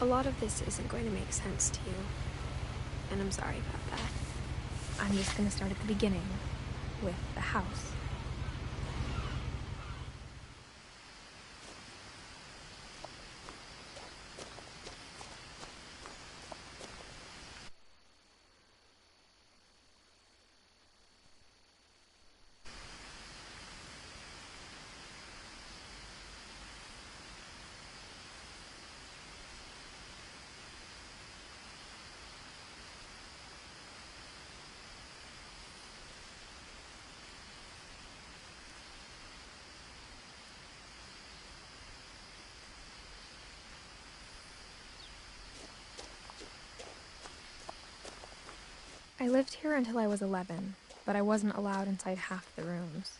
lot of this isn't going to make sense to you, and I'm sorry about that. I'm just gonna start at the beginning, with the house. I lived here until I was 11, but I wasn't allowed inside half the rooms.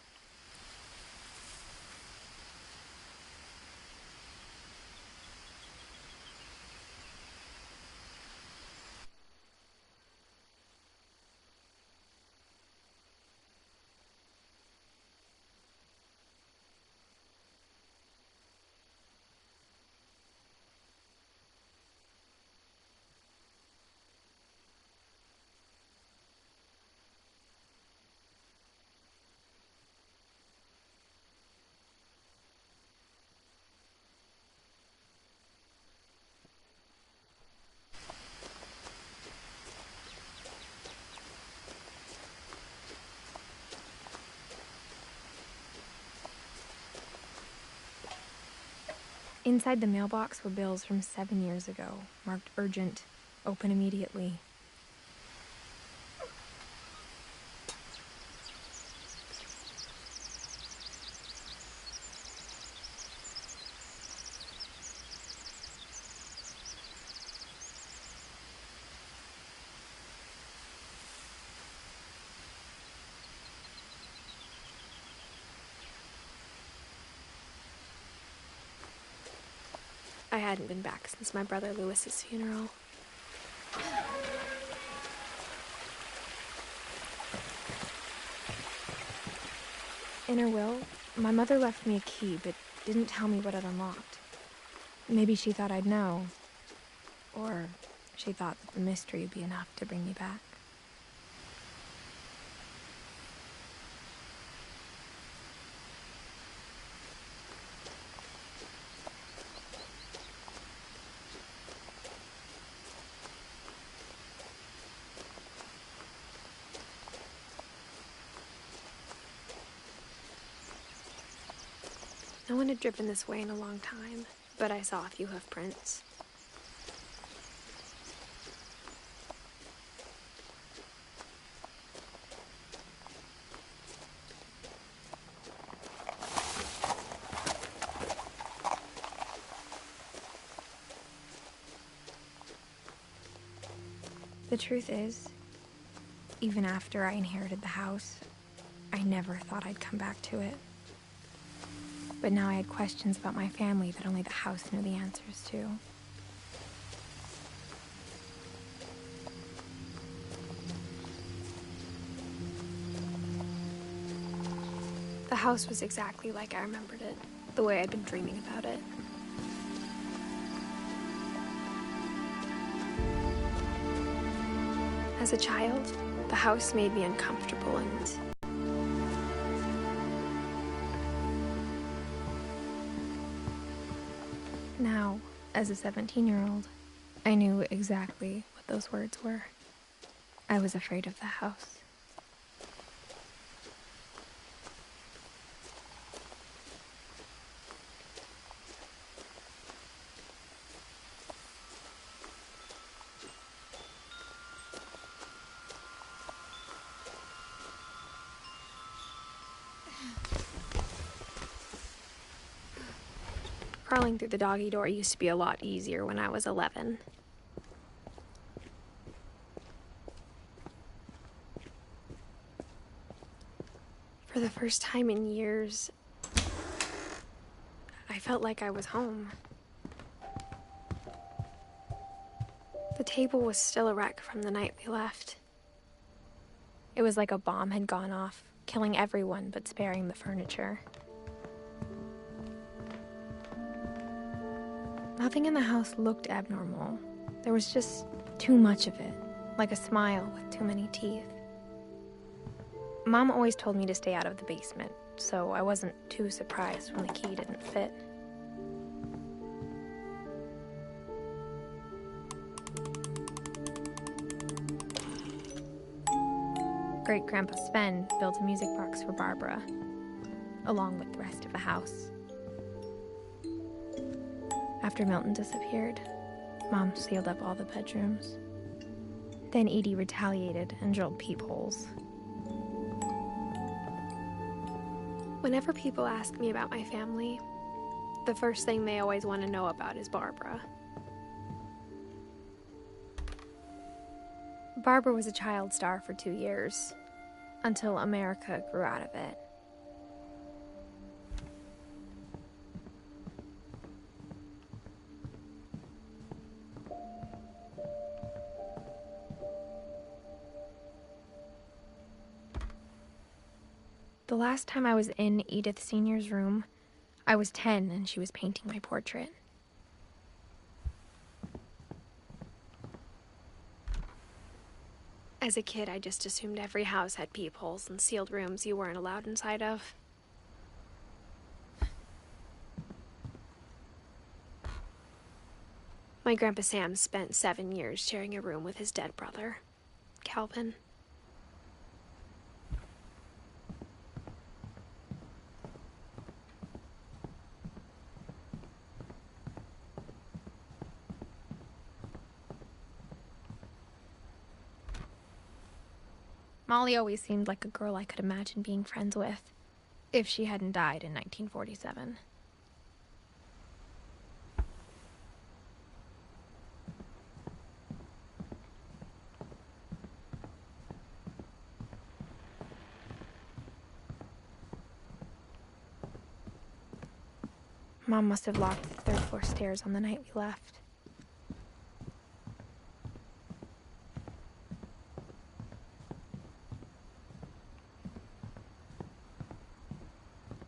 Inside the mailbox were bills from 7 years ago, marked urgent, open immediately. I hadn't been back since my brother Lewis's funeral. In her will, my mother left me a key, but didn't tell me what it unlocked. Maybe she thought I'd know. Or she thought that the mystery would be enough to bring me back. No one had driven this way in a long time, but I saw a few hoof prints. The truth is, even after I inherited the house, I never thought I'd come back to it. But now I had questions about my family that only the house knew the answers to. The house was exactly like I remembered it, the way I'd been dreaming about it. As a child, the house made me uncomfortable and now, as a 17-year-old, I knew exactly what those words were. I was afraid of the house. crawling through the doggy door used to be a lot easier when I was 11. For the first time in years, I felt like I was home. The table was still a wreck from the night we left. It was like a bomb had gone off, killing everyone but sparing the furniture. Nothing in the house looked abnormal. There was just too much of it, like a smile with too many teeth. Mom always told me to stay out of the basement, so I wasn't too surprised when the key didn't fit. Great-Grandpa Sven built a music box for Barbara, along with the rest of the house. After Milton disappeared, Mom sealed up all the bedrooms. Then Edie retaliated and drilled peepholes. Whenever people ask me about my family, the first thing they always want to know about is Barbara. Barbara was a child star for 2 years, until America grew out of it. The last time I was in Edith Sr.'s room, I was 10 and she was painting my portrait. As a kid, I just assumed every house had peepholes and sealed rooms you weren't allowed inside of. My Grandpa Sam spent 7 years sharing a room with his dead brother, Calvin. Molly always seemed like a girl I could imagine being friends with, if she hadn't died in 1947. Mom must have locked the third-floor stairs on the night we left.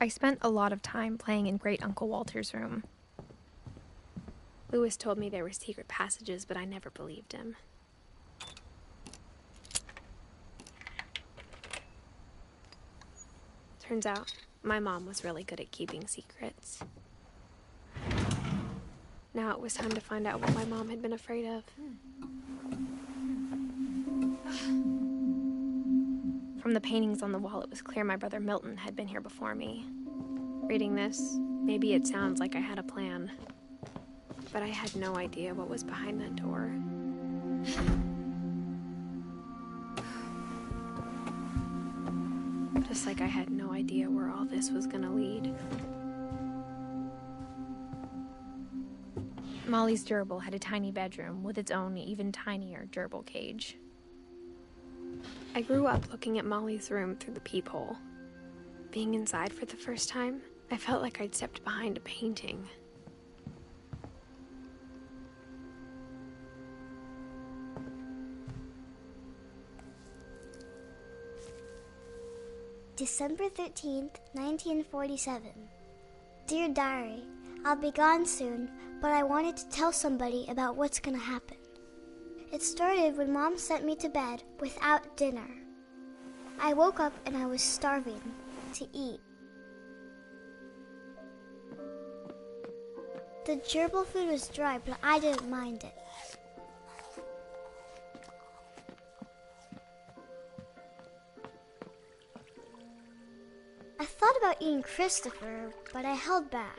I spent a lot of time playing in Great Uncle Walter's room. Lewis told me there were secret passages, but I never believed him. Turns out, my mom was really good at keeping secrets. Now it was time to find out what my mom had been afraid of. From the paintings on the wall, it was clear my brother Milton had been here before me. Reading this, maybe it sounds like I had a plan, but I had no idea what was behind that door. Just like I had no idea where all this was gonna lead. Molly's gerbil had a tiny bedroom with its own even tinier gerbil cage. I grew up looking at Molly's room through the peephole. Being inside for the first time, I felt like I'd stepped behind a painting. December 13th, 1947. Dear Diary, I'll be gone soon, but I wanted to tell somebody about what's gonna happen. It started when Mom sent me to bed without dinner. I woke up and I was starving to eat. The gerbil food was dry, but I didn't mind it. I thought about eating Christopher, but I held back.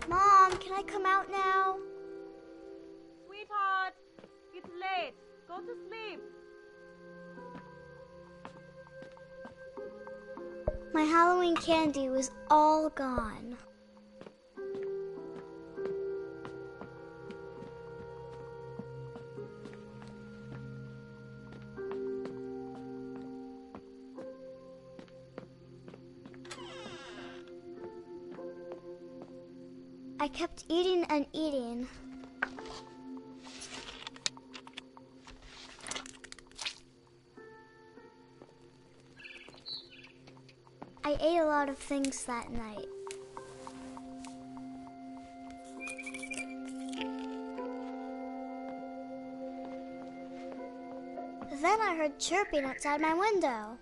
Mom, can I come out now? Sweetheart, it's late. Go to sleep. My Halloween candy was all gone. I kept eating and eating. I ate a lot of things that night. Then I heard chirping outside my window.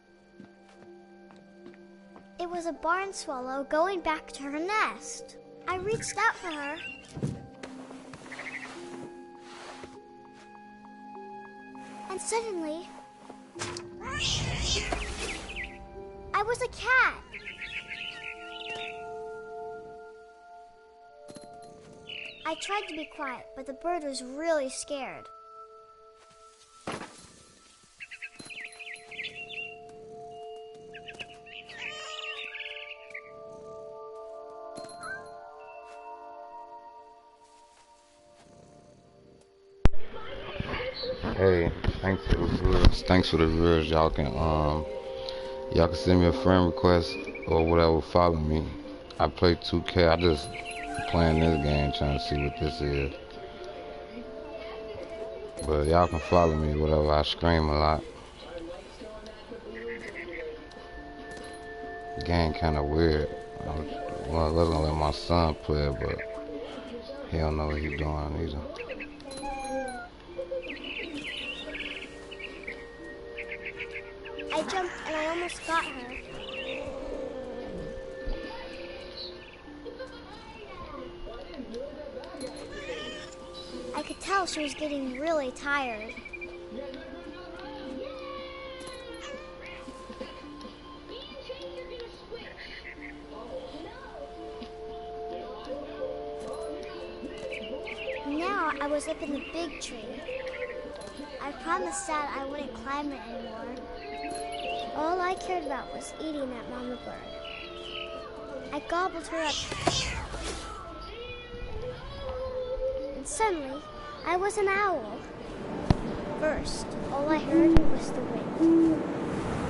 It was a barn swallow going back to her nest. I reached out for her. And suddenly, I was a cat. I tried to be quiet, but the bird was really scared. Hey, thanks for the viewers. Y'all can send me a friend request or whatever, follow me. I play 2K. I just playing this game trying to see what this is. But y'all can follow me, whatever. I scream a lot. Game kinda weird. I was gonna let my son play it, but he don't know what he's doing either. I jumped and I almost got her. I could tell she was getting really tired. Now I was up in the big tree. I promised Dad I wouldn't climb it anymore. All I cared about was eating that mama bird. I gobbled her up. And suddenly, I was an owl. First, all I heard was the wind.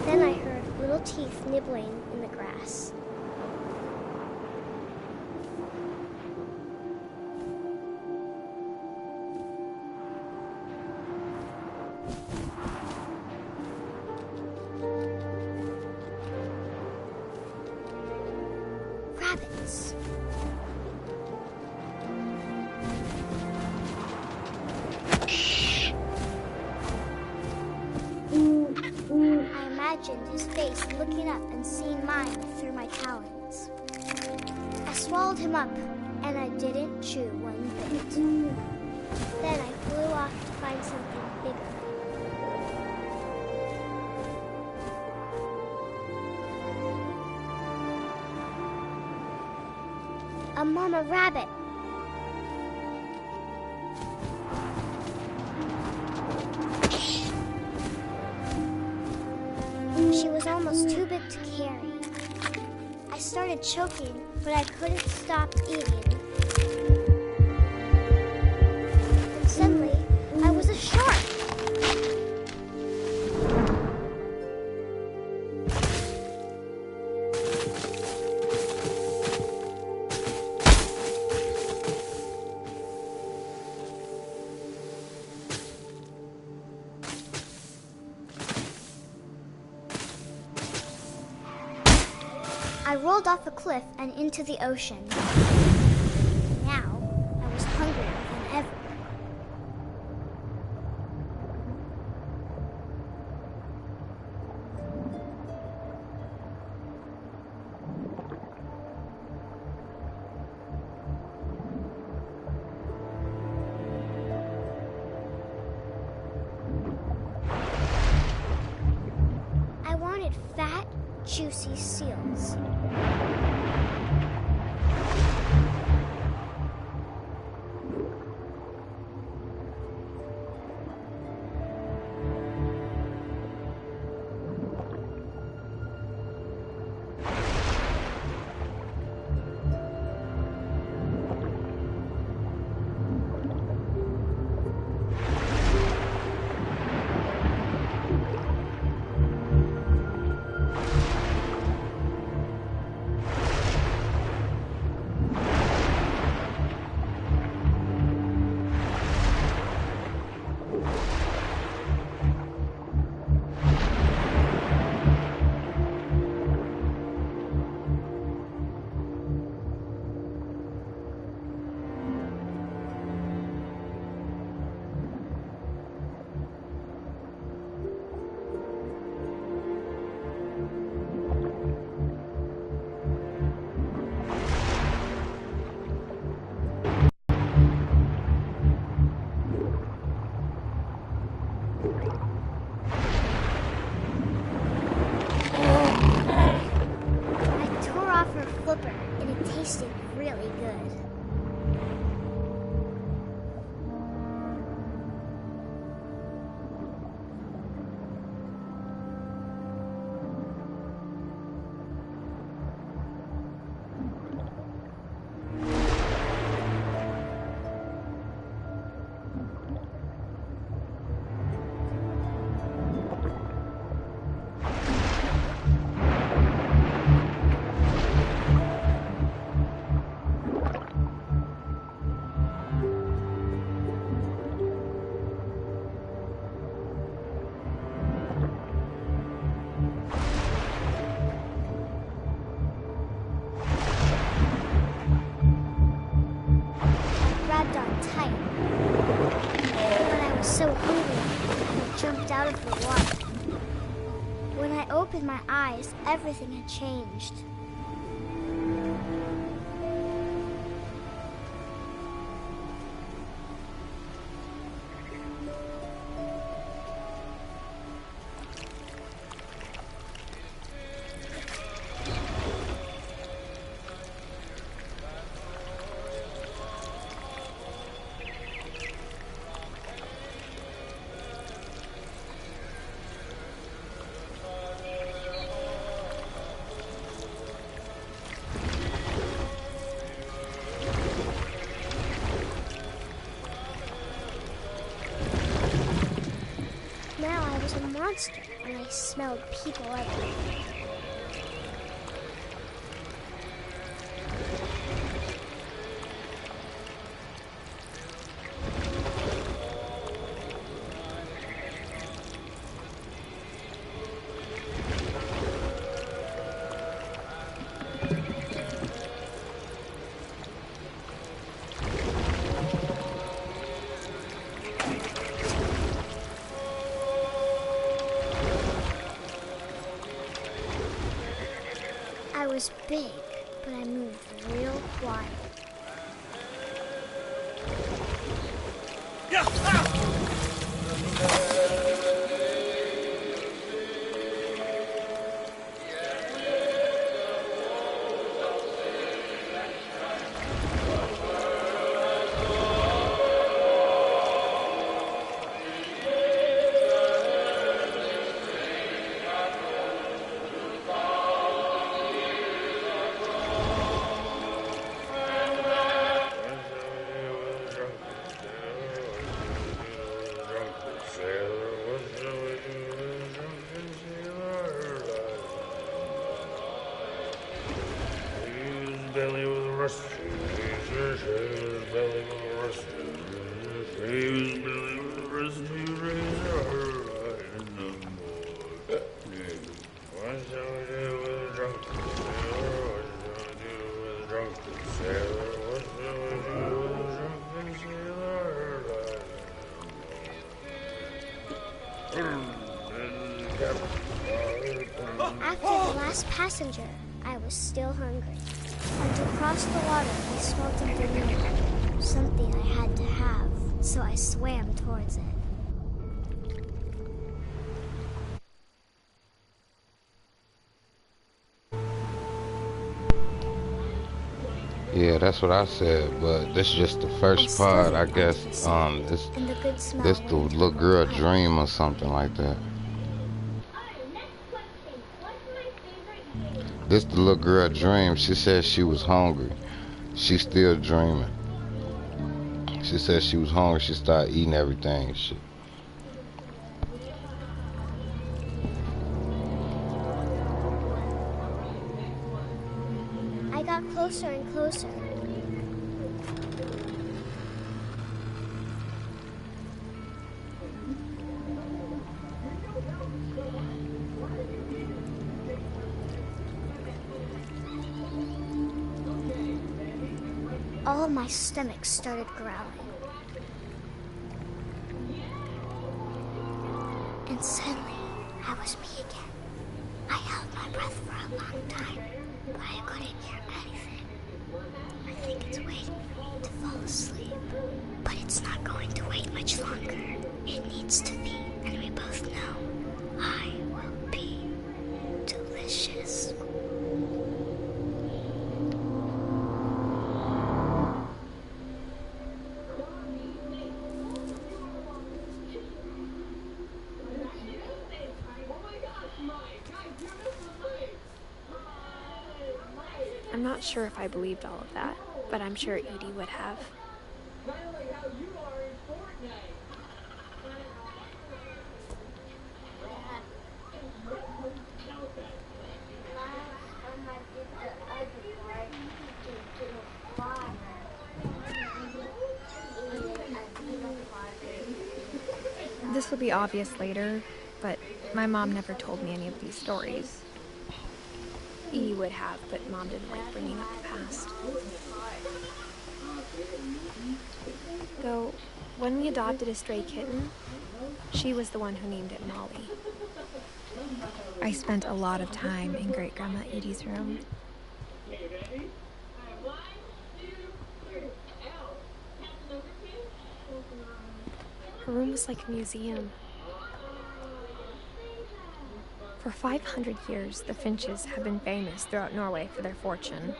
Then I heard little teeth nibbling in the grass. Rabbits. I imagined his face looking up and seeing mine through my talons. I swallowed him up, and I didn't chew one bit. Then I flew off to find something bigger. A mama rabbit. She was almost too big to carry. I started choking, but I couldn't stop eating. And suddenly, I was a shark. I rolled off a cliff and into the ocean. Now, I was hungrier than ever. I wanted fat, juicy seals. very good. So hungry, I jumped out of the water. When I opened my eyes, everything had changed. Now I was a monster and I smelled people everywhere. I was big, but I moved real quiet. Belly was rusty, his belly was rusty, his belly was rusty, razor in the morning. What shall we do with a drunken sailor? What shall we do with a drunken sailor? What shall we do with a drunken sailor? After the last passenger, I was still hungry. And to cross the water, I smelled something new. Something I had to have, so I swam towards it. Yeah, that's what I said, but this is just the first part, I guess. This the little girl dream or something like that. This the little girl dream. She said she was hungry. She's still dreaming. She said she was hungry. She started eating everything and shit. I got closer and closer. All of my stomach started growling. And suddenly, I was me again. I held my breath for a long time, but I couldn't hear anything. I think it's waiting for me to fall asleep. But it's not going to wait much longer. It needs to be, and we both know I will be delicious. sure if I believed all of that, but I'm sure Edie would have. This will be obvious later, but my mom never told me any of these stories. Edie would have, but Mom didn't like bringing up the past. Though, when we adopted a stray kitten, she was the one who named it Molly. I spent a lot of time in Great-Grandma Edie's room. Her room was like a museum. For 500 years, the Finches have been famous throughout Norway for their fortune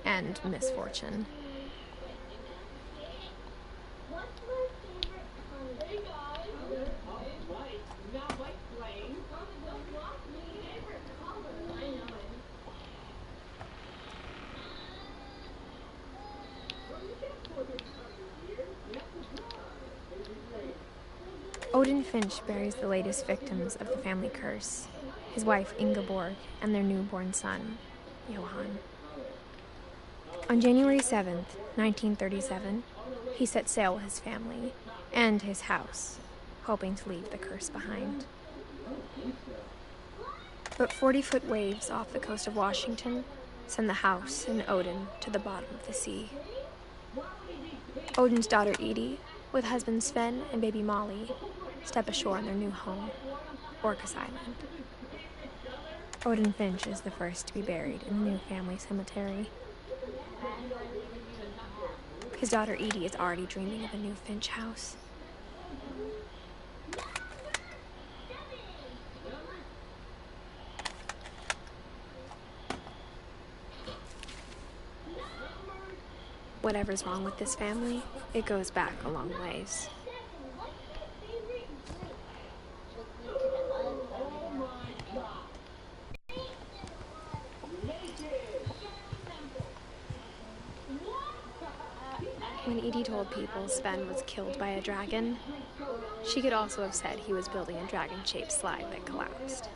and misfortune. Odin Finch buries the latest victims of the family curse, his wife Ingeborg and their newborn son, Johan. On January 7th, 1937, he set sail with his family and his house, hoping to leave the curse behind. But 40-foot waves off the coast of Washington send the house and Odin to the bottom of the sea. Odin's daughter Edie, with husband Sven and baby Molly, step ashore on their new home, Orcas Island. Odin Finch is the first to be buried in the new family cemetery. His daughter Edie is already dreaming of a new Finch house. Whatever's wrong with this family, it goes back a long ways. When Edie told people Sven was killed by a dragon, she could also have said he was building a dragon-shaped slide that collapsed.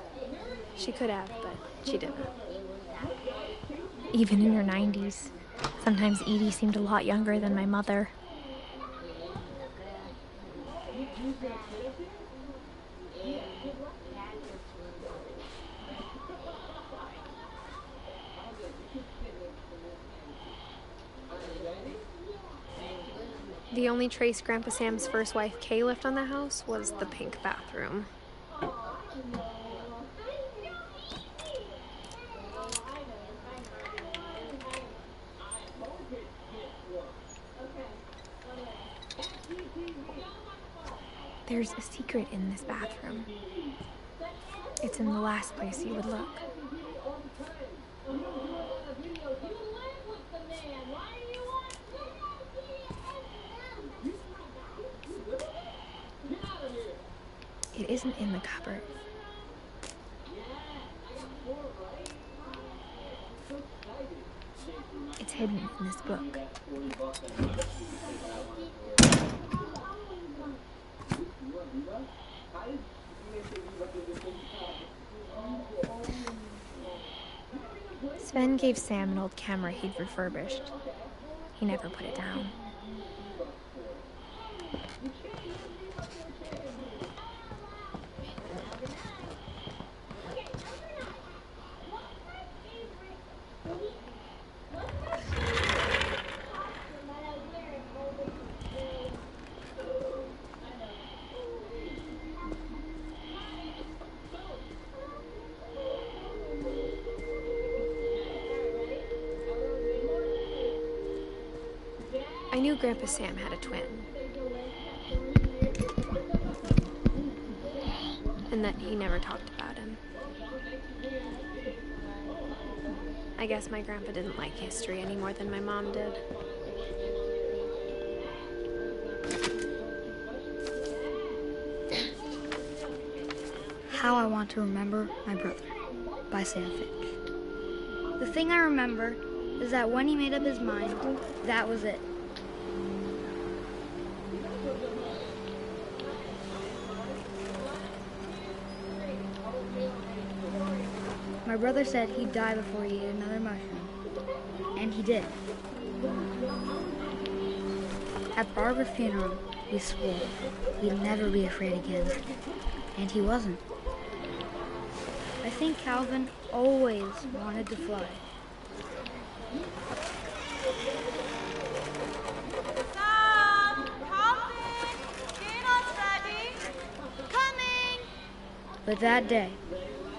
She could have, but she didn't. Even in her 90s, sometimes Edie seemed a lot younger than my mother. The only trace Grandpa Sam's first wife, Kay, left on the house was the pink bathroom. There's a secret in this bathroom. It's in the last place you would look. It isn't in the cupboard. It's hidden in this book. Sven gave Sam an old camera he'd refurbished. He never put it down. I knew Grandpa Sam had a twin. And that he never talked about him. I guess my grandpa didn't like history any more than my mom did. How I Want to Remember My Brother by Sam Finch. The thing I remember is that when he made up his mind, that was it. My brother said he'd die before he ate another mushroom. And he did. At Barbara's funeral, we swore we'd never be afraid again. And he wasn't. I think Calvin always wanted to fly. Sam! Calvin! Dinner's ready! Coming! But that day,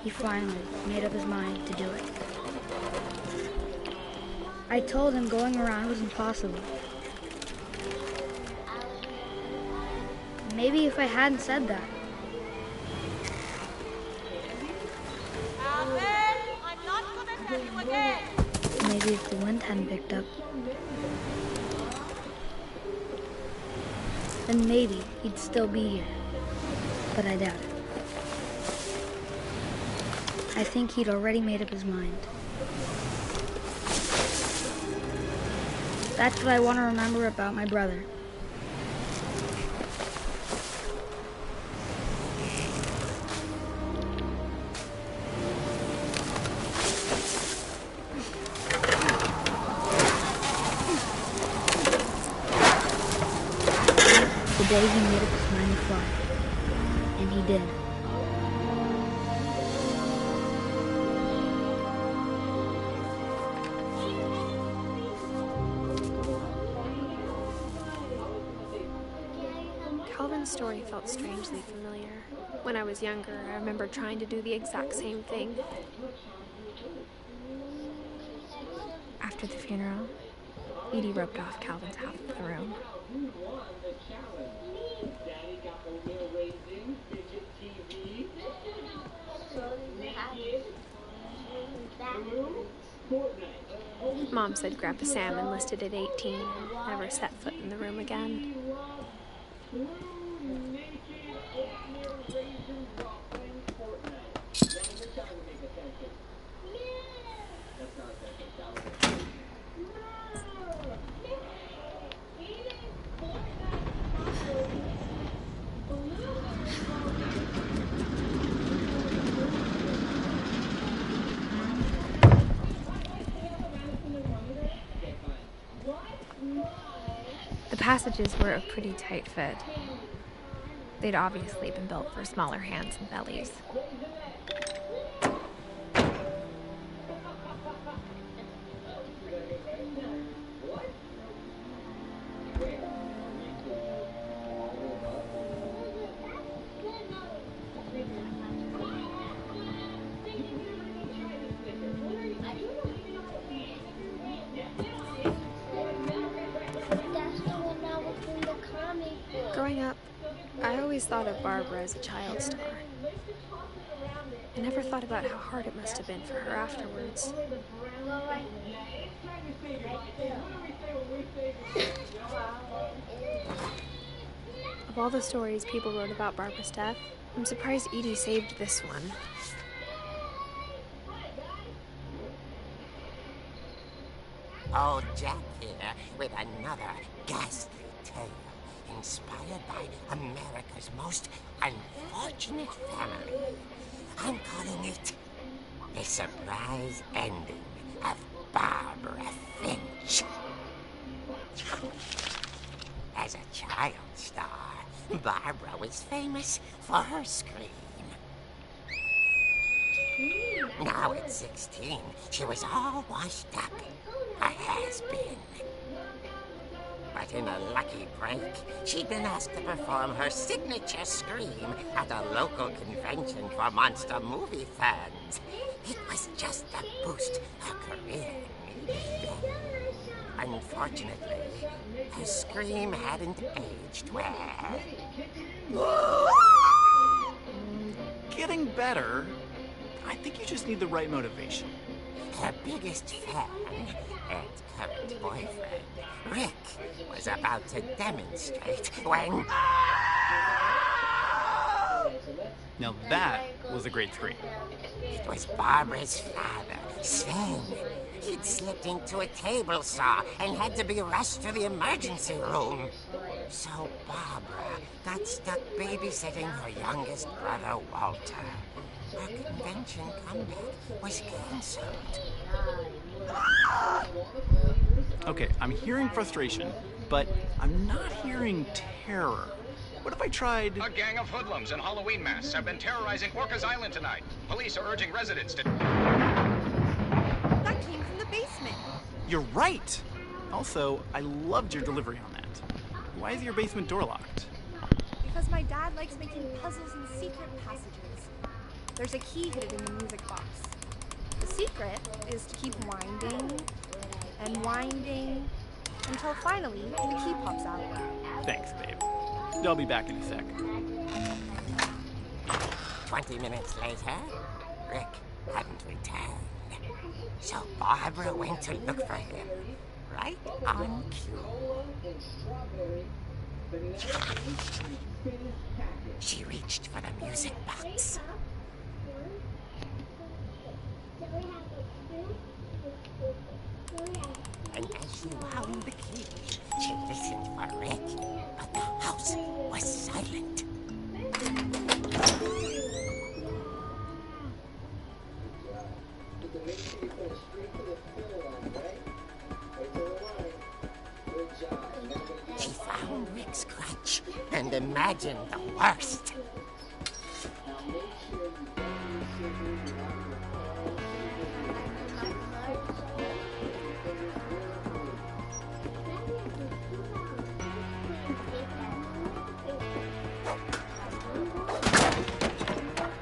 he finally made up his mind to do it. I told him going around was impossible. Maybe if I hadn't said that. Calvin, I'm not gonna tell you again. Maybe if the wind hadn't picked up. Then maybe he'd still be here. But I doubt it. I think he'd already made up his mind. That's what I want to remember about my brother. The day he made up his mind to fly. And he did. Calvin's story felt strangely familiar. When I was younger, I remember trying to do the exact same thing. After the funeral, Edie roped off Calvin's half of the room. Mom said Grandpa Sam enlisted at 18 and never set foot in the room again. The passages were a pretty tight fit. They'd obviously been built for smaller hands and bellies. Growing up, I always thought of Barbara as a child star. I never thought about how hard it must have been for her afterwards. Of all the stories people wrote about Barbara's death, I'm surprised Edie saved this one. Old Jack here with another ghastly tale inspired by America's most unfortunate family. I'm calling it The Surprise Ending of Barbara Finch. As a child star, Barbara was famous for her scream. Now at 16, she was all washed up, a has-been. But in a lucky break, she'd been asked to perform her signature scream at a local convention for monster movie fans. It was just the boost her career needed. Unfortunately, her scream hadn't aged well. Getting better. I think you just need the right motivation. Her biggest fan and current boyfriend, Rick, was about to demonstrate when... Now that was a great scream. It was Barbara's father, Sven, He'd slipped into a table saw and had to be rushed to the emergency room. So Barbara got stuck babysitting her youngest brother, Walter. Her convention comeback was canceled. Okay, I'm hearing frustration, but I'm not hearing terror. What if I tried... A gang of hoodlums in Halloween masks have been terrorizing Orcas Island tonight. Police are urging residents to... That came from the basement. You're right! Also, I loved your delivery on that. Why is your basement door locked? Because my dad likes making puzzles and secret passages. There's a key hidden in the music box. The secret is to keep winding and winding until finally the key pops out. Thanks, babe. I'll be back in a sec. 20 minutes later, Rick hadn't returned. So Barbara went to look for him, right on cue. She reached for the music box. And as she wound the key, she listened for Rick, but the house was silent. She found Rick's crutch and imagined the worst.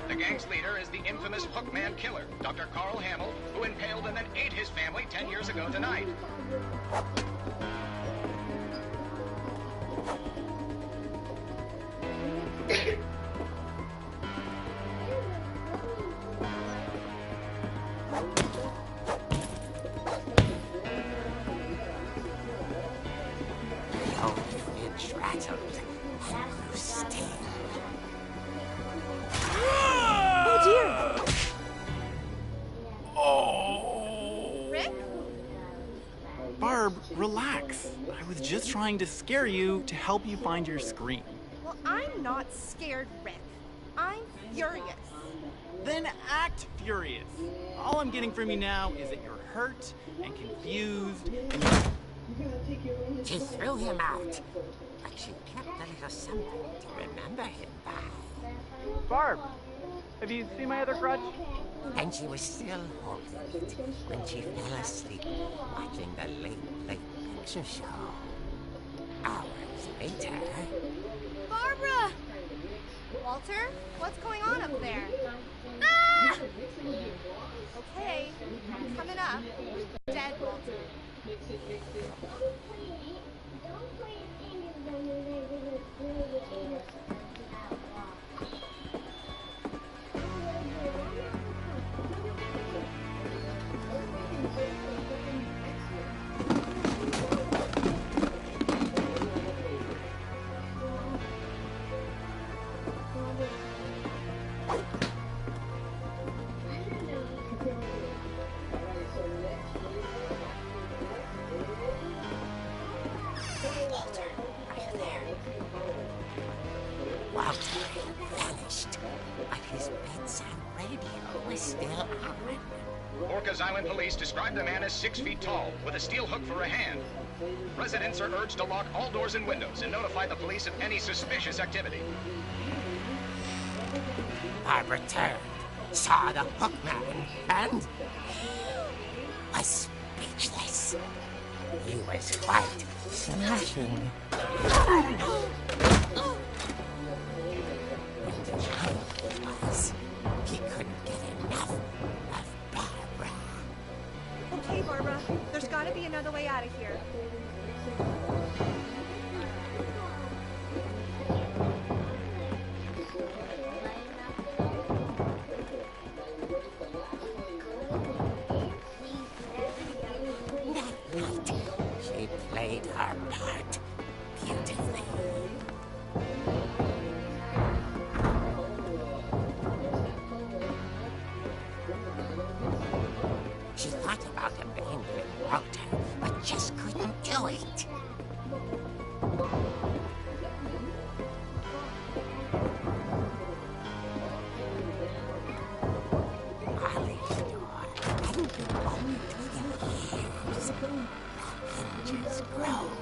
The gang's leader is the infamous Hookman killer, Dr. Carl Hamill, who impaled and then ate his family 10 years ago tonight. The old fridge rattled and grew still. Oh dear! Oh! Rick? Barb, relax. I was just trying to scare you to help you find your screen. Well, I'm not scared, Rick. I'm furious. Then act furious. All I'm getting from you now is that you're hurt and confused and She threw him out, but she kept a little something to remember him by. Barb, have you seen my other crutch? And she was still holding it when she fell asleep watching the late picture show. Hours later... Barbara! Walter, what's going on up there? Ah! Okay, coming up. Dead Walter. Walter had vanished, but his bedside radio was still on. Orcas Island police describe the man as 6 feet tall, with a steel hook for a hand. Residents are urged to lock all doors and windows and notify the police of any suspicious activity. Barbara turned, saw the hookman, and was speechless. He was quite smashing. And the trouble was, he couldn't get enough of Barbara. Okay, Barbara, there's gotta be another way out of here. She played her part beautifully. She thought about abandoning just couldn't do it. Molly's door hadn't been opened in years. The hinges groaned.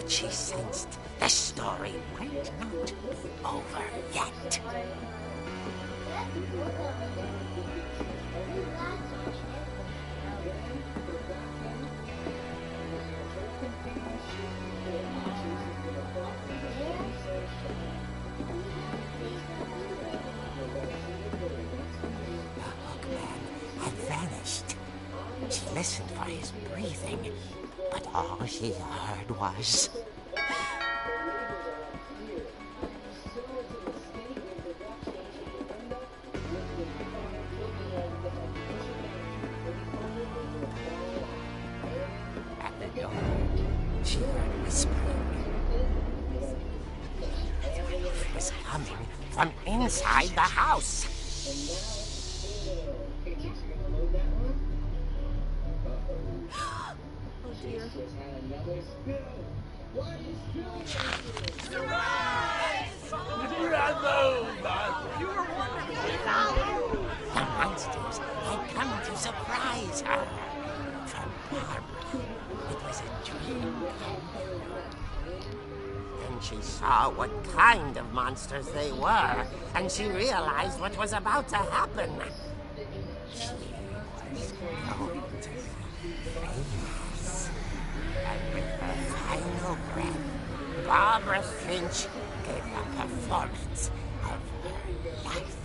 She sensed the story might not be over yet. The hookman had vanished. She listened for his breathing, but all she heard was... At the door, she heard whispering. It was coming from inside the house. The monsters had come to surprise her. For Barbara, it was a dream come true. Then she saw what kind of monsters they were, and she realized what was about to happen. She was going to be famous. And with her final breath, Barbara Finch gave the performance of her life.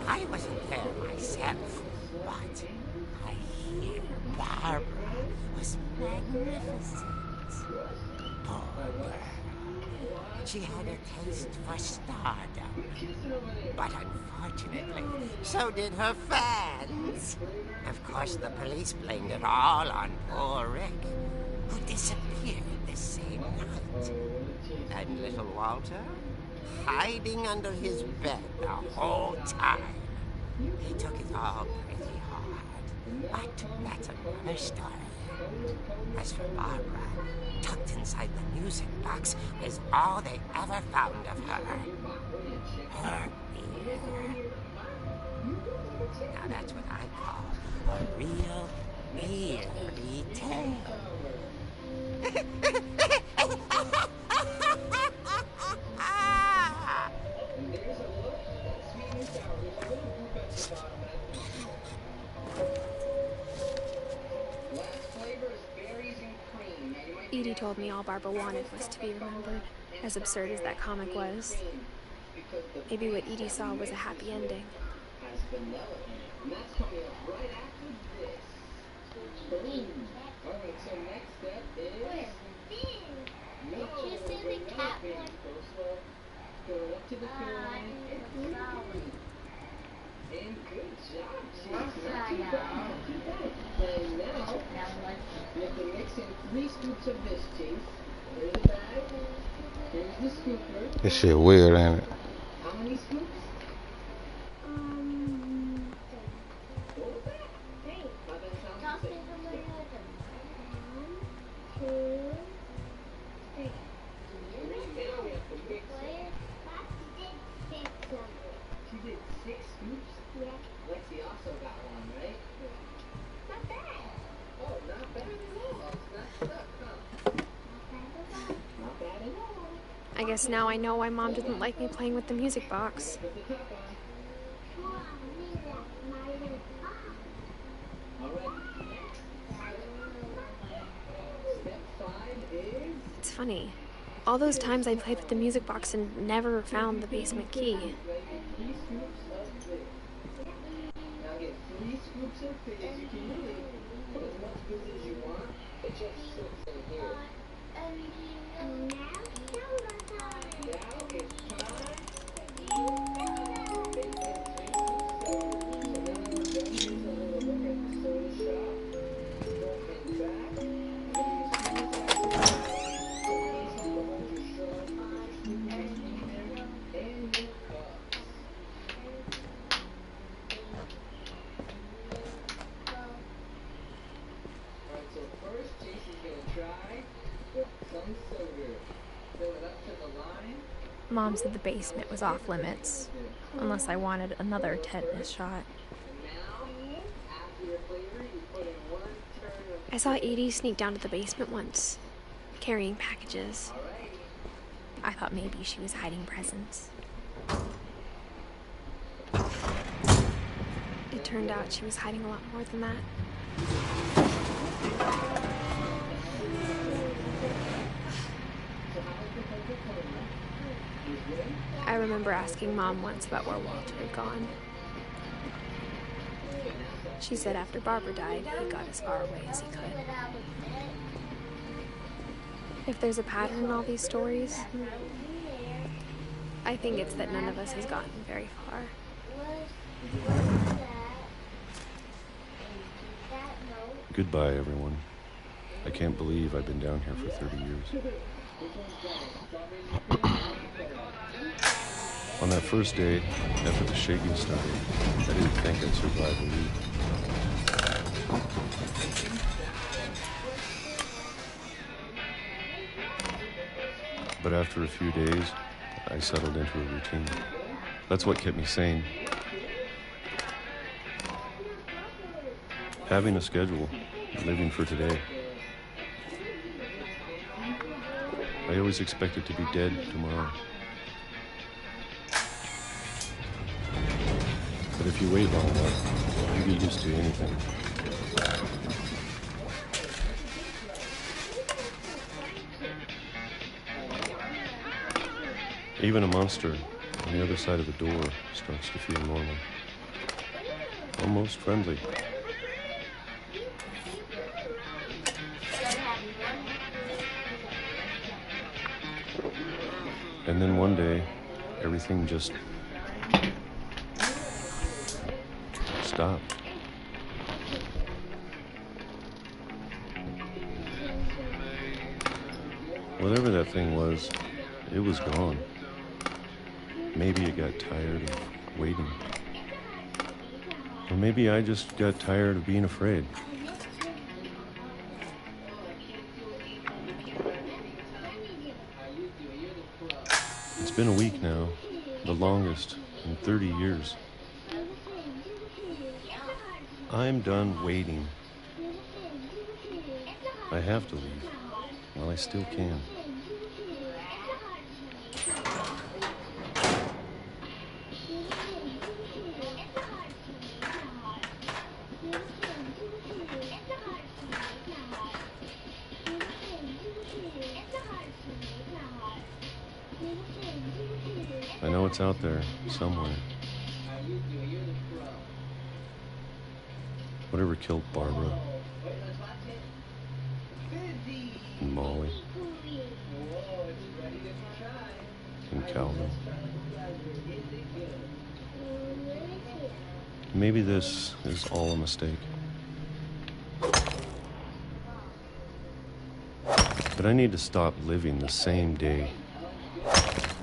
I wasn't there myself, but I hear Barbara was magnificent. Poor girl. She had a taste for stardom. But unfortunately, so did her fans. Of course, the police blamed it all on poor Rick, who disappeared the same night. And little Walter, hiding under his bed the whole time. He took it all pretty hard, but that's another story. As for Barbara, tucked inside the music box is all they ever found of her. Her ear. Now that's what I call a real eerie tale. Edie told me all Barbara wanted was to be remembered, as absurd as that comic was. Maybe what Edie saw was a happy ending. And good job, not too bad. And now, you have to mix in 3 scoops of this cheese. Here's the bag. Here's the scooper. This shit weird, ain't it? How many scoops? What was that? Hey, how that sound? 1, 2, 3. Now we have to mix it. She did 6 scoops? Yeah. Lexi also got one, right? Not bad. Oh, not bad at all. It's not stuck, huh? Not bad at all. I guess now I know why Mom didn't like me playing with the music box. Put the top on. All right. Step 5 is... It's funny. All those times I played with the music box and never found the basement key. 3 scoops of this. Now get 3 scoops of fizz. You can really put as much fizz as you want. It just sits in here. Now it's time. Mom said the basement was off limits, unless I wanted another tetanus shot. I saw Edie sneak down to the basement once, carrying packages. I thought maybe she was hiding presents. It turned out she was hiding a lot more than that. I remember asking Mom once about where Walter had gone. She said after Barbara died, he got as far away as he could. If there's a pattern in all these stories, I think it's that none of us has gotten very far. Goodbye, everyone. I can't believe I've been down here for 30 years. On that first day, after the shaking started, I didn't think I'd survive a week. But after a few days, I settled into a routine. That's what kept me sane. Having a schedule, living for today. I always expected to be dead tomorrow. But if you wait long enough, you get used to anything. Even a monster on the other side of the door starts to feel normal. Almost friendly. And then one day, everything just stopped. Whatever that thing was, it was gone. Maybe it got tired of waiting. Or maybe I just got tired of being afraid. It's been a week now, the longest in 30 years. I'm done waiting. I have to leave while I still can. I know it's out there somewhere. Whatever killed Barbara and Molly and Calvin. Maybe this is all a mistake. But I need to stop living the same day,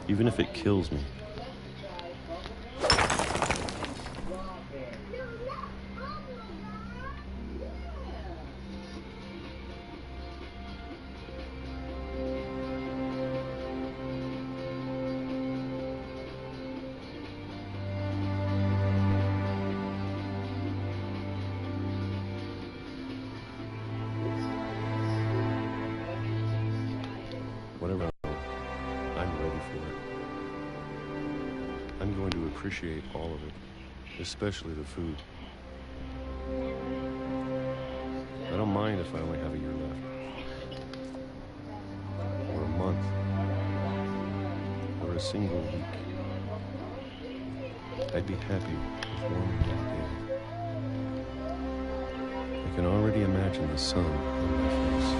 even if it kills me. Whatever, I'm ready for it. I'm going to appreciate all of it, especially the food. I don't mind if I only have a year left. Or a month. Or a single week. I'd be happy with one more day. I can already imagine the sun on my face.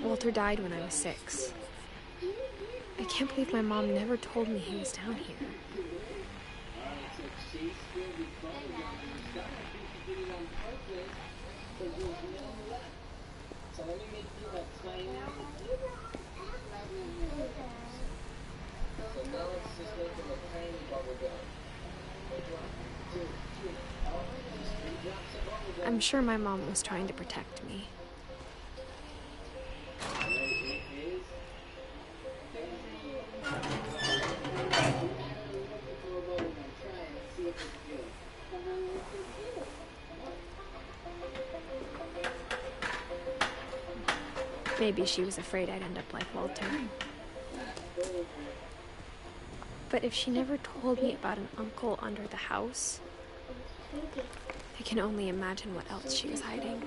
Walter died when I was 6. I can't believe my mom never told me he was down here. sure my mom was trying to protect me. Maybe she was afraid I'd end up like Walter. But if she never told me about an uncle under the house, I can only imagine what else she was hiding.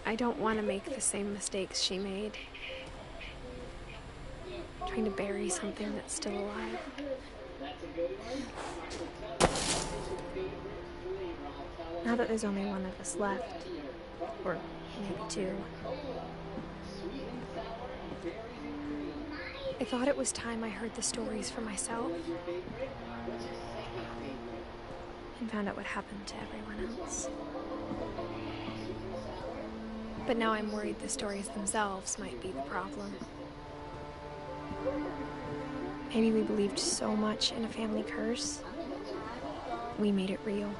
I don't want to make the same mistakes she made. Trying to bury something that's still alive. Now that there's only one of us left, or maybe two, I thought it was time I heard the stories for myself and found out what happened to everyone else. But now I'm worried the stories themselves might be the problem. Maybe we believed so much in a family curse, we made it real.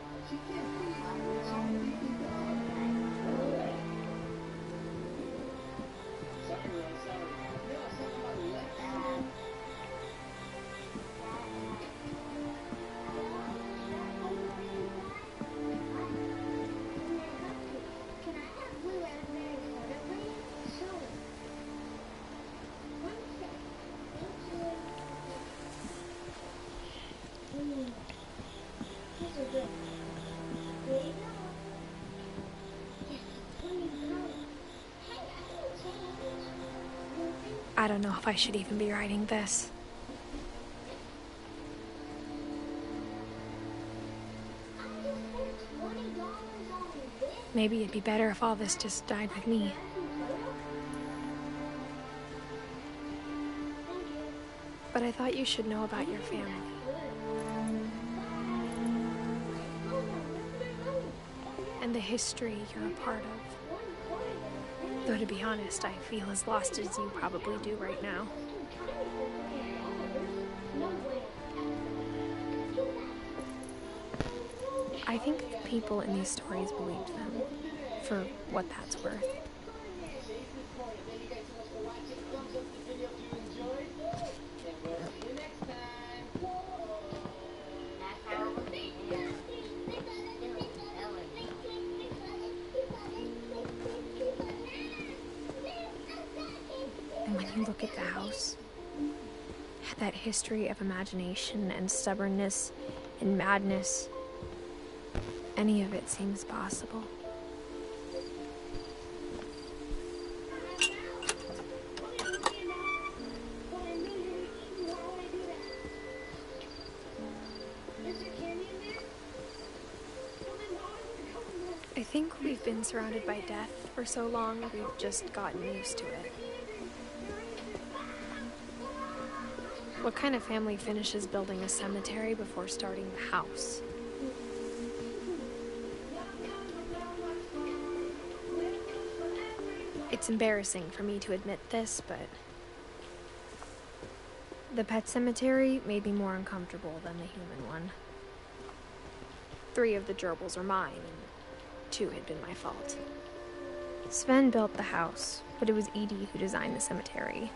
I don't know if I should even be writing this. Maybe it'd be better if all this just died with me. But I thought you should know about your family. And the history you're a part of. Though to be honest, I feel as lost as you probably do right now. I think the people in these stories believed them, for what that's worth. And when you look at the house, that history of imagination and stubbornness and madness, any of it seems possible. I think we've been surrounded by death for so long, we've just gotten used to it. What kind of family finishes building a cemetery before starting the house? It's embarrassing for me to admit this, but the pet cemetery made me more uncomfortable than the human one. 3 of the gerbils are mine, and 2 had been my fault. Sven built the house, but it was Edie who designed the cemetery.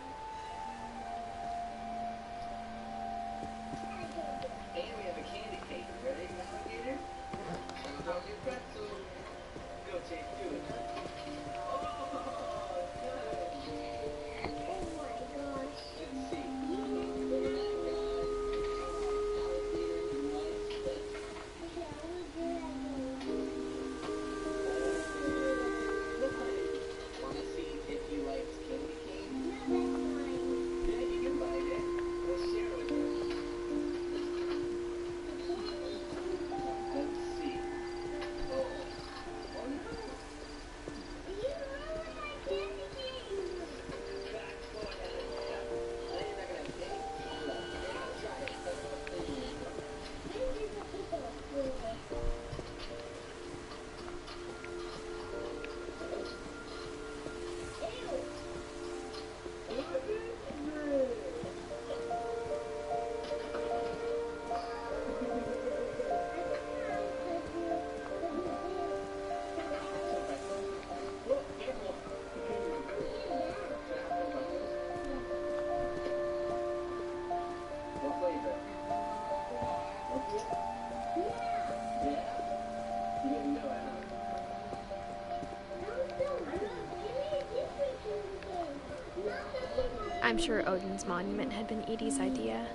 I'm sure Odin's monument had been Edie's idea.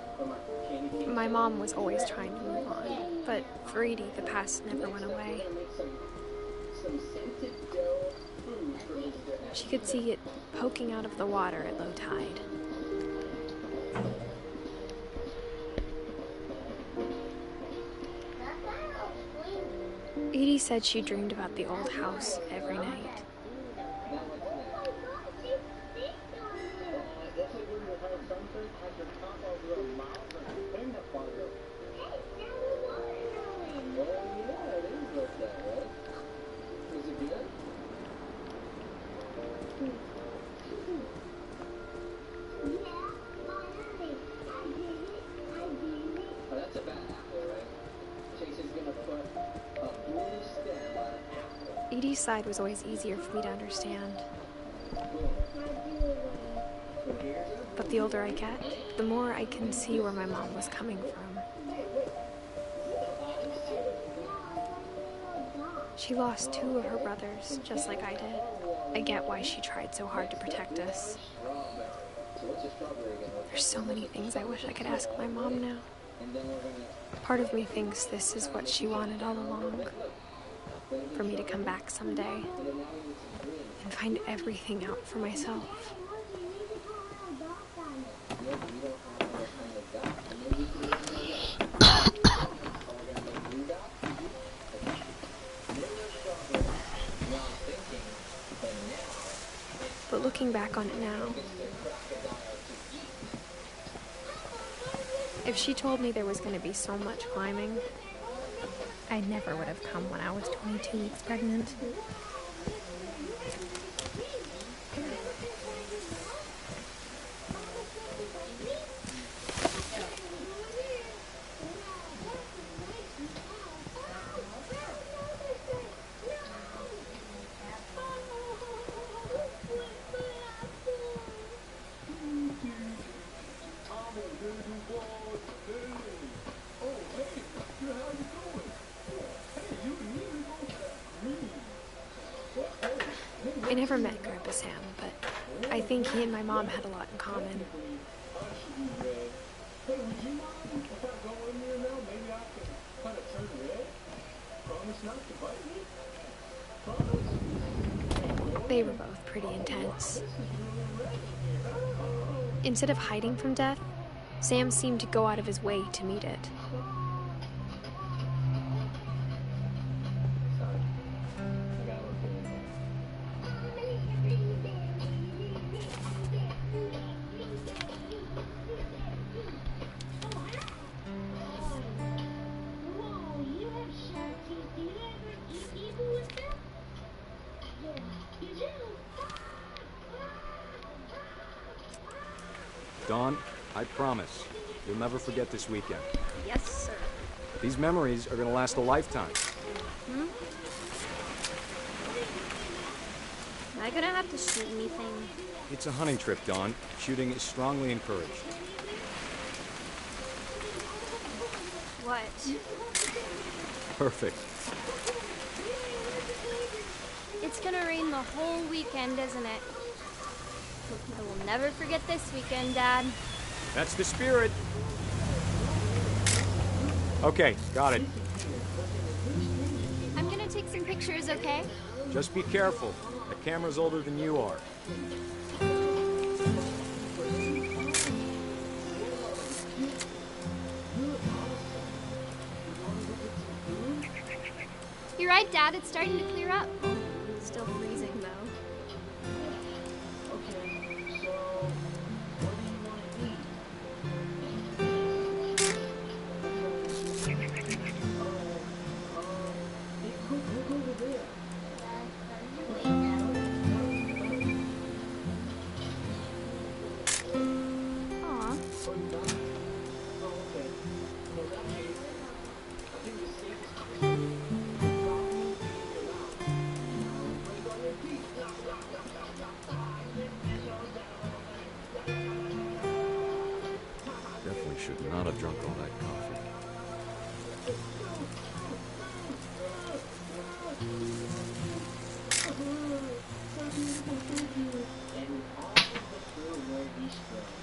My mom was always trying to move on, but for Edie, the past never went away. She could see it poking out of the water at low tide. Edie said she dreamed about the old house every night. Edie's side was always easier for me to understand. But the older I get, the more I can see where my mom was coming from. She lost 2 of her brothers, just like I did. I get why she tried so hard to protect us. There's so many things I wish I could ask my mom now. Part of me thinks this is what she wanted all along. For me to come back someday and find everything out for myself. But looking back on it now, if she told me there was going to be so much climbing, I never would have come when I was 22 weeks pregnant. I never met Grandpa Sam, but I think he and my mom had a lot in common. They were both pretty intense. Instead of hiding from death, Sam seemed to go out of his way to meet it. Dawn, I promise, you'll never forget this weekend. Yes, sir. These memories are gonna last a lifetime. Hmm? Am I gonna have to shoot anything? It's a hunting trip, Dawn. Shooting is strongly encouraged. What? Perfect. It's gonna rain the whole weekend, isn't it? I will never forget this weekend, Dad. That's the spirit. Okay, got it. I'm gonna take some pictures, okay? Just be careful. The camera's older than you are. You're right, Dad. It's starting to clear up. Still freezing, though. Definitely should not have drunk all that coffee. And all of the thrill will be strong.